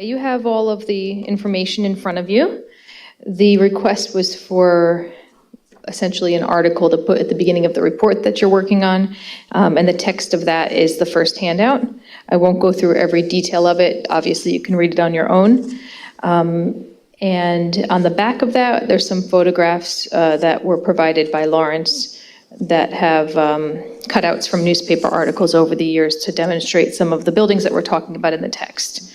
You have all of the information in front of you. The request was for essentially an article to put at the beginning of the report that you're working on, and the text of that is the first handout. I won't go through every detail of it. Obviously, you can read it on your own. And on the back of that, there's some photographs that were provided by Lawrence that have cutouts from newspaper articles over the years to demonstrate some of the buildings that we're talking about in the text.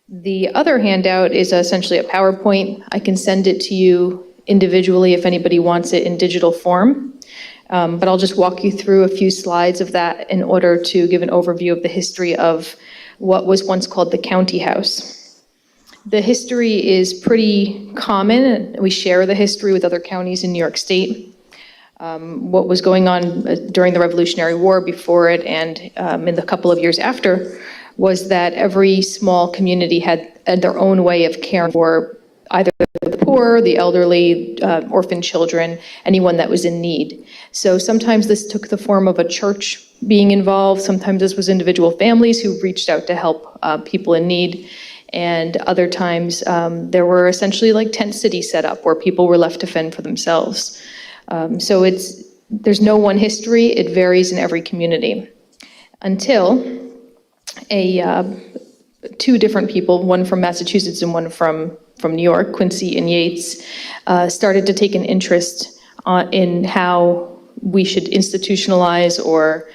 The other handout is essentially a PowerPoint. I can send it to you individually if anybody wants it in digital form. But I'll just walk you through a few slides of that in order to give an overview of the history of what was once called the County House. The history is pretty common, and we share the history with other counties in New York State. What was going on during the Revolutionary War, before it, and in the couple of years after, was that every small community had their own way of caring for either the poor, the elderly, orphan children, anyone that was in need. So sometimes this took the form of a church being involved. Sometimes this was individual families who reached out to help people in need. And other times there were essentially like tent cities set up where people were left to fend for themselves. So there's no one history. It varies in every community until two different people, one from Massachusetts and one from New York, Quincy and Yates, started to take an interest in how we should institutionalize or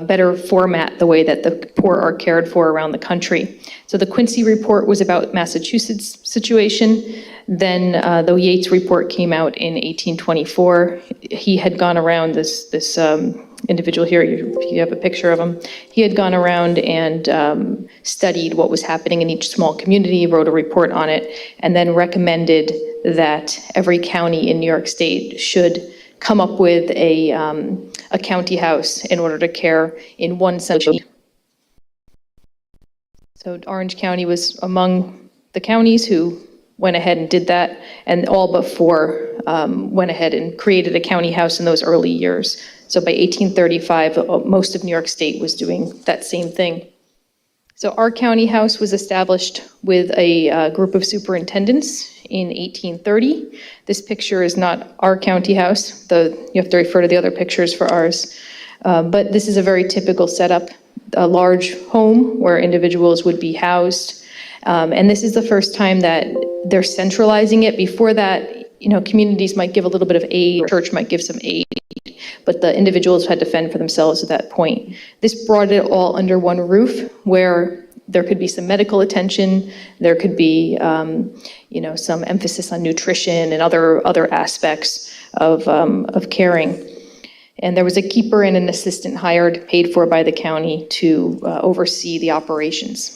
better format the way that the poor are cared for around the country. So the Quincy report was about Massachusetts' situation. Then the Yates report came out in 1824. He had gone around, this individual here, you have a picture of him. He had gone around and studied what was happening in each small community, wrote a report on it, and then recommended that every county in New York State should come up with a county house in order to care in one central. So Orange County was among the counties who went ahead and did that, and all but four went ahead and created a county house in those early years. So by 1835, most of New York State was doing that same thing. So our county house was established with a group of superintendents in 1830. This picture is not our county house. You have to refer to the other pictures for ours. But this is a very typical setup, a large home where individuals would be housed. And this is the first time that they're centralizing it. Before that, communities might give a little bit of aid, or church might give some aid, but the individuals had to fend for themselves at that point. This brought it all under one roof, where there could be some medical attention, there could be some emphasis on nutrition and other aspects of caring. And there was a keeper and an assistant hired, paid for by the county to oversee the operations.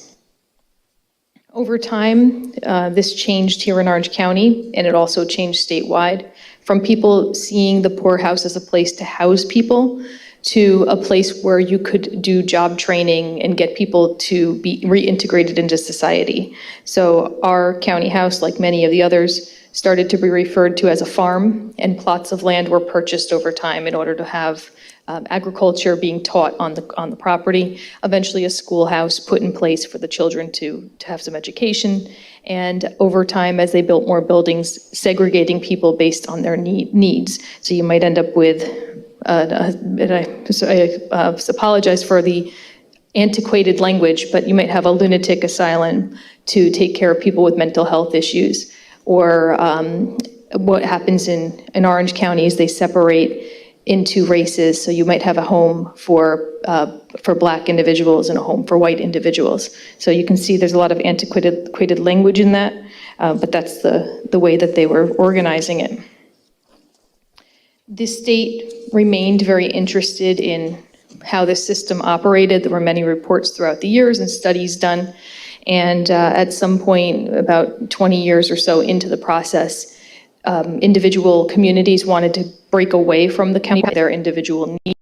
Over time, this changed here in Orange County, and it also changed statewide, from people seeing the poorhouse as a place to house people to a place where you could do job training and get people to be reintegrated into society. So our county house, like many of the others, started to be referred to as a farm, and plots of land were purchased over time in order to have agriculture being taught on the property. Eventually a schoolhouse put in place for the children to have some education. And over time, as they built more buildings, segregating people based on their needs. So you might end up with, and I apologize for the antiquated language, but you might have a lunatic asylum to take care of people with mental health issues. Or what happens in Orange County is they separate into races. So you might have a home for Black individuals and a home for white individuals. So you can see there's a lot of antiquated language in that, but that's the way that they were organizing it. The state remained very interested in how this system operated. There were many reports throughout the years and studies done. And at some point, about 20 years or so into the process, individual communities wanted to break away from the county, their individual needs.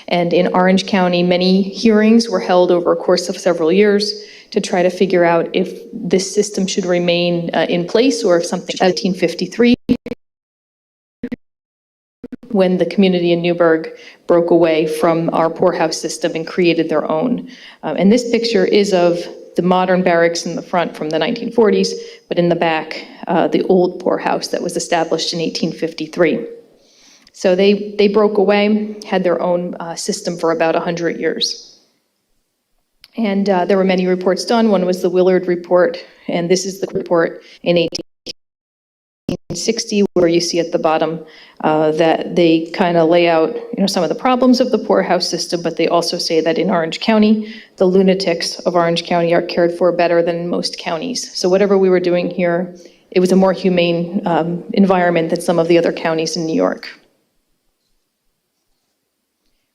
And in Orange County, many hearings were held over a course of several years to try to figure out if this system should remain in place or if something. 1853, when the community in Newburgh broke away from our poorhouse system and created their own. And this picture is of the modern barracks in the front from the 1940s, but in the back, the old poorhouse that was established in 1853. So they broke away, had their own system for about 100 years. And there were many reports done. One was the Willard Report, and this is the report in 1860, where you see at the bottom that they kind of lay out, some of the problems of the poorhouse system, but they also say that in Orange County, the lunatics of Orange County are cared for better than in most counties. So whatever we were doing here, it was a more humane environment than some of the other counties in New York.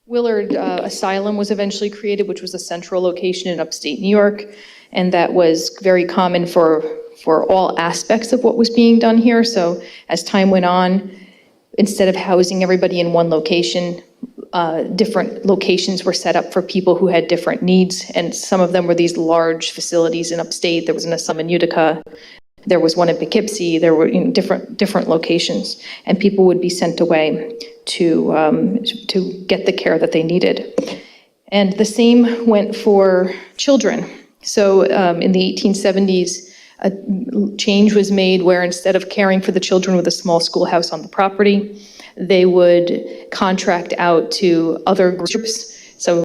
Willard Asylum was eventually created, which was a central location in upstate New York, and that was very common for all aspects of what was being done here. So as time went on, instead of housing everybody in one location, different locations were set up for people who had different needs, and some of them were these large facilities in upstate. There was an asylum in Utica. There was one in Poughkeepsie. There were different locations, and people would be sent away to get the care that they needed. And the same went for children. So in the 1870s, a change was made where instead of caring for the children with a small schoolhouse on the property, they would contract out to other groups. So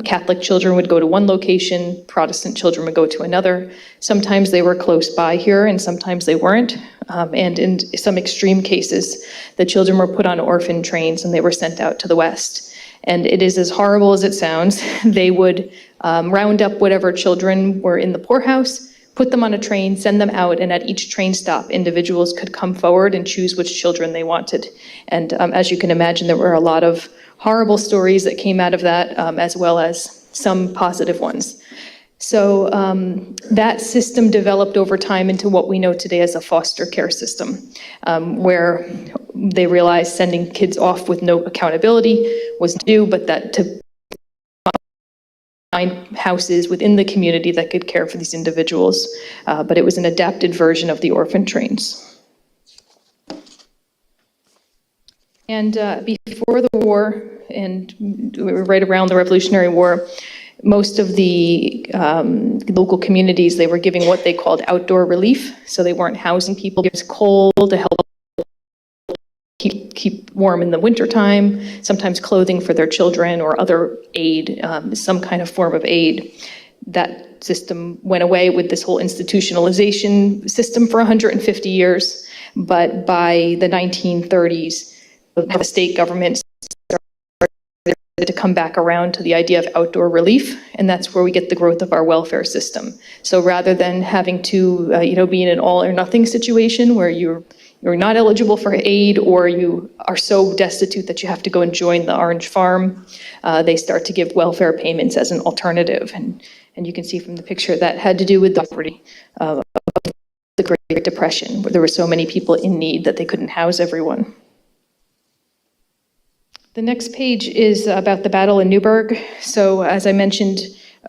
Catholic children would go to one location, Protestant children would go to another. Sometimes they were close by here and sometimes they weren't. And in some extreme cases, the children were put on orphan trains and they were sent out to the West. And it is as horrible as it sounds. They would round up whatever children were in the poorhouse, put them on a train, send them out, and at each train stop, individuals could come forward and choose which children they wanted. And as you can imagine, there were a lot of horrible stories that came out of that, as well as some positive ones. So that system developed over time into what we know today as a foster care system, where they realized sending kids off with no accountability was due, but that to find houses within the community that could care for these individuals. But it was an adapted version of the orphan trains. And before the war, and right around the Revolutionary War, most of the local communities, they were giving what they called outdoor relief. So they weren't housing people. It was cold to help keep warm in the wintertime, sometimes clothing for their children or other aid, some kind of form of aid. That system went away with this whole institutionalization system for 150 years. But by the 1930s, the state government started to come back around to the idea of outdoor relief, and that's where we get the growth of our welfare system. So rather than having to be in an all or nothing situation where you're not eligible for aid or you are so destitute that you have to go and join the Orange Farm, they start to give welfare payments as an alternative. And you can see from the picture that had to do with the poverty of the Great Depression, where there were so many people in need that they couldn't house everyone. The next page is about the battle in Newburgh. So as I mentioned,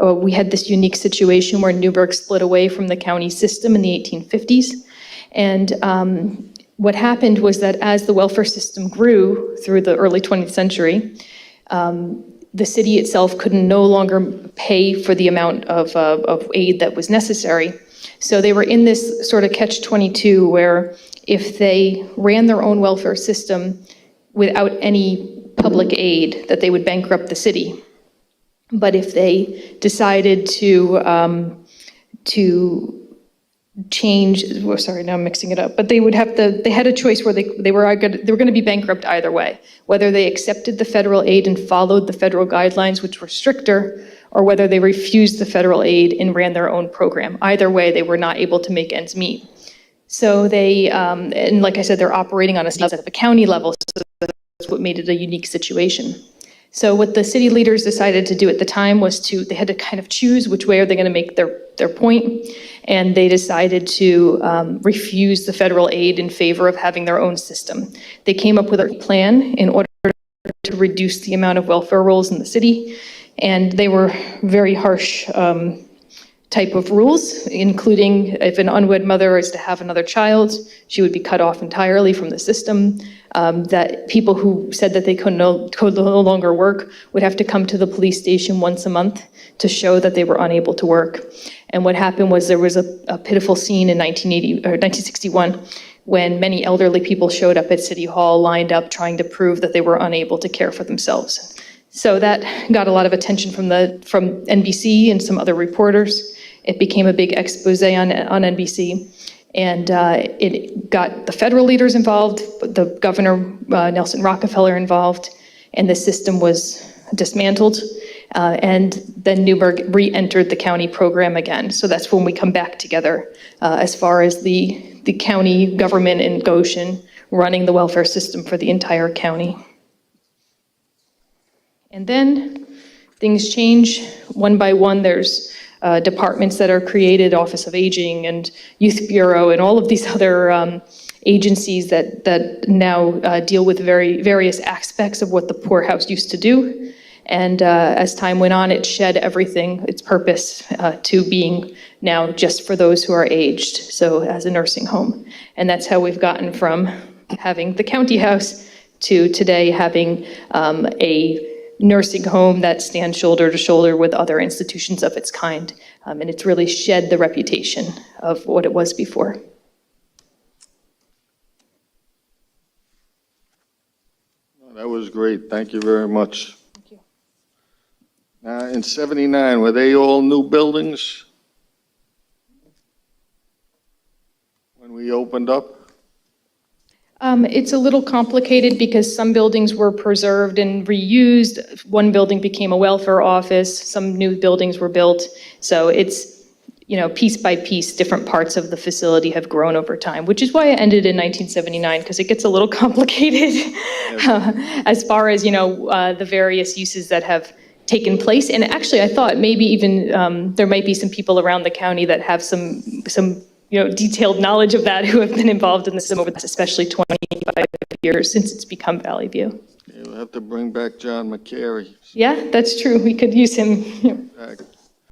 we had this unique situation where Newburgh split away from the county system in the 1850s. And what happened was that as the welfare system grew through the early 20th century, the city itself could no longer pay for the amount of aid that was necessary. So they were in this sort of catch-22 where if they ran their own welfare system without any public aid, that they would bankrupt the city. But if they decided to change, well, sorry, now I'm mixing it up, but they had a choice where they were going to be bankrupt either way, whether they accepted the federal aid and followed the federal guidelines, which were stricter, or whether they refused the federal aid and ran their own program. Either way, they were not able to make ends meet. So they, and like I said, they're operating on a county level, so that's what made it a unique situation. So what the city leaders decided to do at the time was they had to kind of choose which way are they going to make their point, and they decided to refuse the federal aid in favor of having their own system. They came up with a plan in order to reduce the amount of welfare rolls in the city, and they were very harsh type of rules, including if an unwed mother is to have another child, she would be cut off entirely from the system. That people who said that they could no longer work would have to come to the police station once a month to show that they were unable to work. And what happened was there was a pitiful scene in 1961 when many elderly people showed up at City Hall, lined up, trying to prove that they were unable to care for themselves. So that got a lot of attention from NBC and some other reporters. It became a big expose on NBC. And it got the federal leaders involved, the Governor Nelson Rockefeller involved, and the system was dismantled. And then Newburgh re-entered the county program again. So that's when we come back together as far as the county government in Goshen running the welfare system for the entire county. And then things change one by one. There's departments that are created, Office of Aging and Youth Bureau and all of these other agencies that now deal with various aspects of what the poorhouse used to do. And as time went on, it shed everything, its purpose, to being now just for those who are aged, so as a nursing home. And that's how we've gotten from having the county house to today having a nursing home that stands shoulder to shoulder with other institutions of its kind. And it's really shed the reputation of what it was before. That was great. Thank you very much. Thank you. Now, in '79, were they all new buildings when we opened up? It's a little complicated because some buildings were preserved and reused. One building became a welfare office. Some new buildings were built. So it's, piece by piece, different parts of the facility have grown over time, which is why it ended in 1979, because it gets a little complicated as far as, the various uses that have taken place. And actually, I thought maybe even there might be some people around the county that have some detailed knowledge of that who have been involved in the system over this, especially 25 years since it's become Valley View. You'll have to bring back John McCary. Yeah, that's true. We could use him.